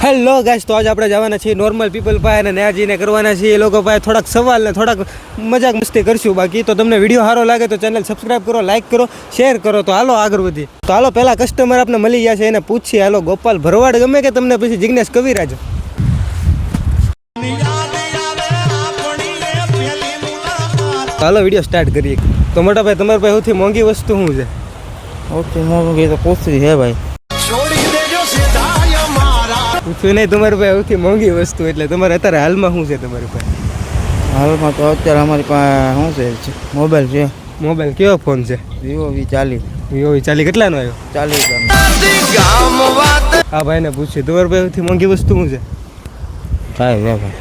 Hello guys, તો આજે આપણે જવાના છીએ નોર્મલ પીપલ પાસે અને ત્યાં જઈને કરવાના છીએ એ લોકો પાસે થોડાક સવાલ ને થોડાક મજાક મસ્તી કરશું. બાકી તો તમને વિડીયો સારો લાગે તો ચેનલ સબસ્ક્રાઈબ કરો, લાઈક કરો, શેર કરો. તો હાલો આગળ વધીએ. તો હાલો પહેલા કસ્ટમર આપણે મળી ગયા છે એને પૂછીએ. હાલો, ગોપાલ ભરવાડ ગમે કે તમને પછી જિગ્નેશ કવિરાજ? હાલો વિડીયો સ્ટાર્ટ કરીએ. તો મોટા ભાઈ, તમારી પાસે સૌથી મોંઘી વસ્તુ શું છે? સૌથી મોંઘી તો પૂછવી છે ભાઈ. પૂછ્યું નહીં, તમારી પાસે સૌથી મોંઘી વસ્તુ એટલે તમારે અત્યારે હાલમાં શું છે તમારી પાસે? હાલમાં તો અત્યારે અમારી પાસે શું છે? મોબાઈલ છે. મોબાઈલ કેવો ફોન છે? Vivo V40. વિવો V40 કેટલાનો આવ્યો? 40. આ ભાઈને પૂછ્યું તમારી પાસે સૌથી મોંઘી વસ્તુ શું છે? કાંઈ છે ભાઈ.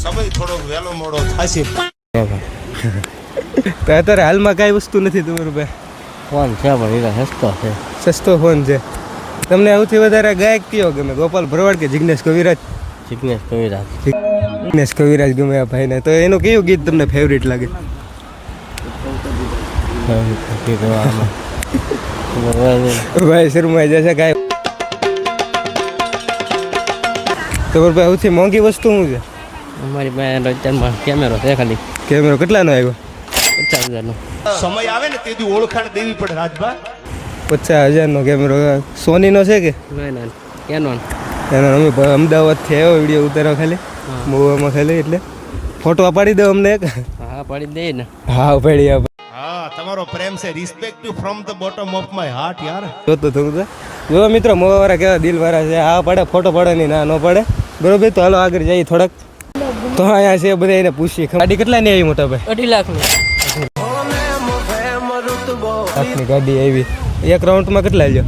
સમય થોડો વહેલો મોડો થશે. છે ભાઈ. તો અત્યારે હાલમાં કાંઈ વસ્તુ નથી તમારી પાસે? ફોન છે પણ એ સસ્તો છે. સસ્તો ફોન છે. તમને સૌથી વધારે ગાયક કયો ગમે, ગોપાલ ભરવાડ કે જિગ્નેશ કવિરાજ? જિગ્નેશ કવિરાજ. જિગ્નેશ કવિરાજ ગમે આ ભાઈને. તો એનું કયું ગીત તમને ફેવરિટ લાગે? ભાઈ શર્મા જશે કાંઈ. તમારી પાસે સૌથી મોંઘી વસ્તુ શું છે? અમારી પાસે અત્યારમાં કેમેરો છે ખાલી. કેમેરો કેટલાનો આવ્યો? 50,000નો. સમય આવે ને તેથી ઓળખાણ દેવી પડે રાજભાઈ. 50,000નો કેમેરો. સોનીનો છે કે? ના કેનોન. એનો અમે અમદાવાદથી આવ્યો વિડીયો ઉતારવા ખાલી મોવામાં ખાલી, એટલે ફોટો પાડી દો અમને એક. હા પાડી દે ને. હા પાડી આપ. હા, તમારો પ્રેમ છે. Respect you from the bottom of my heart યાર. જોતો થયું તો જો મિત્રો, મોવાવાળા કેવા દિલવાળા છે. હા પાડે, ફોટો પાડવાની ના ન પડે. બરોબર, તો હાલો આગળ જઈએ થોડાક. તો અહીંયા છે બધા, એને પૂછીએ ગાડી કેટલાની આવી મોટા ભાઈ? 2.5 લાખની. લાખની ગાડી આવી. એક રાઉન્ડમાં કેટલા લ્યો?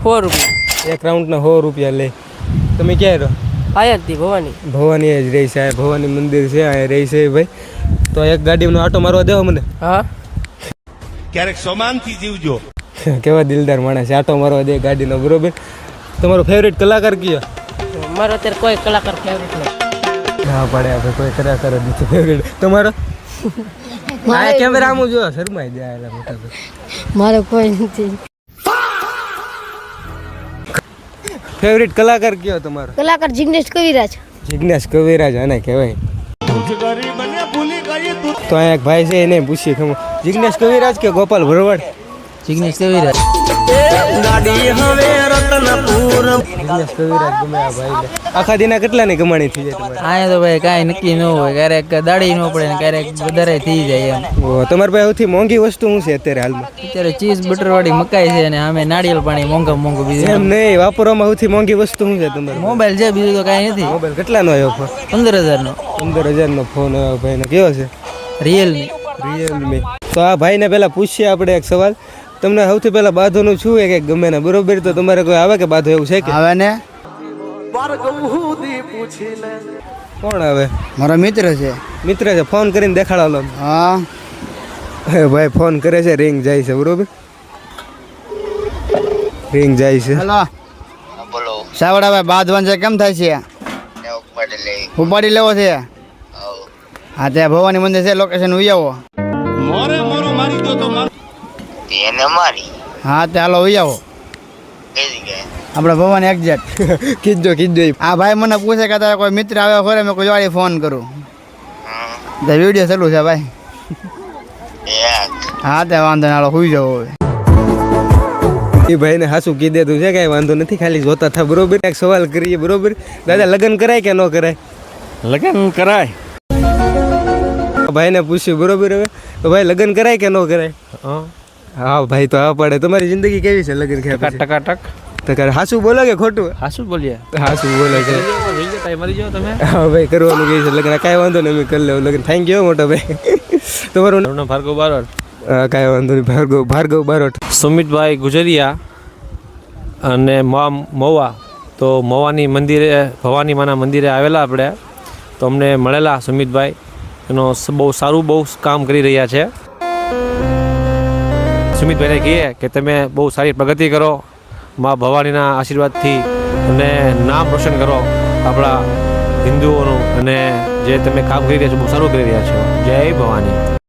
4 રૂપિયા. એક રાઉન્ડના 100 રૂપિયા લે. તમે ક્યાં રહો? આયાતી ભવાની. ભવાની જ રહી છે. ભવાની મંદિર છે, અહીંયા રહી છે ભાઈ. તો એક ગાડીનો આટો મારવા દેવો મને? હા. ક્યારેક સોમાનથી જીવજો. કેવા દિલદાર માણસ છે, આટો મારવા દે ગાડીનો. બરોબર. તમારો ફેવરેટ કલાકાર કયો? મારો અત્યારે કોઈ કલાકાર ફેવરેટ નથી. હા પડે, આપણે કોઈ કલાકાર જ નથી ફેવરેટ. તમારો? આ કેમેરા આમ જો શરમાઈ જાય મોટા ભાઈ. મારે કોઈ નથી. ફેવરેટ કલાકાર કયો તમારો? કલાકાર જિગ્નેશ કવિરાજ. જિગ્નેશ કવિરાજ આને કહેવાય. તો અહીંયા એક ભાઈ છે, એને પૂછીએ ખબર જિગ્નેશ કવિરાજ કે ગોપાલ ભરવાડ? જિગ્નેશ કવિરાજ. જિગ્નેશ કવિરાજ ગમે આ ભાઈને. આખા દિના કેટલાની કમાણી થઈ જાય તમારે? અહીંયા તો ભાઈ કાંઈ નક્કી ન હોય. ક્યારેક દાડી ન પડે ને ક્યારેક વધારે થઈ જાય એમ. ઓ, તમારી પાસે સૌથી મોંઘી વસ્તુ શું છે અત્યારે હાલમાં? અત્યારે ચીઝ બટર વાળી મકાઈ છે અને અમે નાળિયેર પાણી મોંઘું બીજું એમ નહીં, વાપરવામાં સૌથી મોંઘી વસ્તુ શું છે તમારે? મોબાઈલ છે, બીજું તો કાંઈ નથી. મોબાઈલ કેટલાનો આવ્યો ફોન? 15,000નો. 15,000નો ફોન આવ્યો ભાઈને. કેવો છે? રિયલમી. રિયલમી. તો આ ભાઈને પહેલાં પૂછીએ આપણે એક સવાલ. તમને સૌથી પહેલાં બાધોનું શું છે કે ગમે ને? બરોબર. તો તમારે કોઈ આવે કે બાધો એવું છે કે? આવે ને. કોણ આવે? મારો મિત્ર છે. મિત્ર છે. ફોન કરીને દેખાડો લો. હા. ભાઈ ફોન કરે છે, રિંગ જાય છે. બરોબર, રિંગ જાય છે. હેલો. બોલો. સાવડા ભાઈ બાંધવાન છે, કેમ થાય છે? ઉપાડી લેવો છે. હા, ત્યાં ભવાની મંદિર છે, લોકેશન ઉઈ આવો. મોરે મોરો મારી દો તો એને મારી. હા, ત્યાં હાલો ઉઈ આવો. કઈ જગ્યાએ? આપણે ભવાની એક્ઝેક્ટ. કીધો. આ ભાઈ મને પૂછે કે તારે કોઈ મિત્ર આવ્યો ખરે, મેં કોઈ વાળી ફોન કરું. તો વિડીયો ચાલુ છે ભાઈ. હા, ત્યાં વાંધો ના, હાલો સુઈ જવો હવે. એ ભાઈને હાસું કીધે તું છે, કાંઈ વાંધો નથી, ખાલી જોતા થા. બરોબર. એક સવાલ કરીએ. બરોબર દાદા, લગ્ન કરાય કે ન કરાય? લગ્ન કરાય. ભાઈને પૂછ્યું. બરોબર. હવે તો ભાઈ લગ્ન કરાય કે ન કરાય? હા ભાઈ તો આ પડે. તમારી જિંદગી કેવી છે લગ્ન કર્યા? ટકાટક. હાસું બોલો કે ખોટું? હાસું બોલીએ. હાસું બોલે છે. મરી જાઓ તમે. હા ભાઈ, કરવાનું કહે છે લગ્ન. કાંઈ વાંધો નહીં, અમે કરી લેવું લગ્ન. થેન્ક યુ મોટા ભાઈ. તમારું નામ? ભાર્ગવ બારોટ. હા, કાંઈ વાંધો નહીં. ભાર્ગવ બારોટ. સુમિતભાઈ ગુજરિયા અને મવા. તો મવાની મંદિરે, ભવાની માના મંદિરે આવેલા આપણે, તો અમને મળેલા સુમિતભાઈ. એનો બહુ સારું કામ કરી રહ્યા છે. સુમિતભાઈને કહીએ કે તમે બહુ સારી પ્રગતિ કરો મા ભવાનીના આશીર્વાદથી, અને નામ રોશન કરો આપણા હિન્દુઓનું, અને જે તમે કામ કરી રહ્યા છો બહુ સારું કરી રહ્યા છો. જય ભવાની.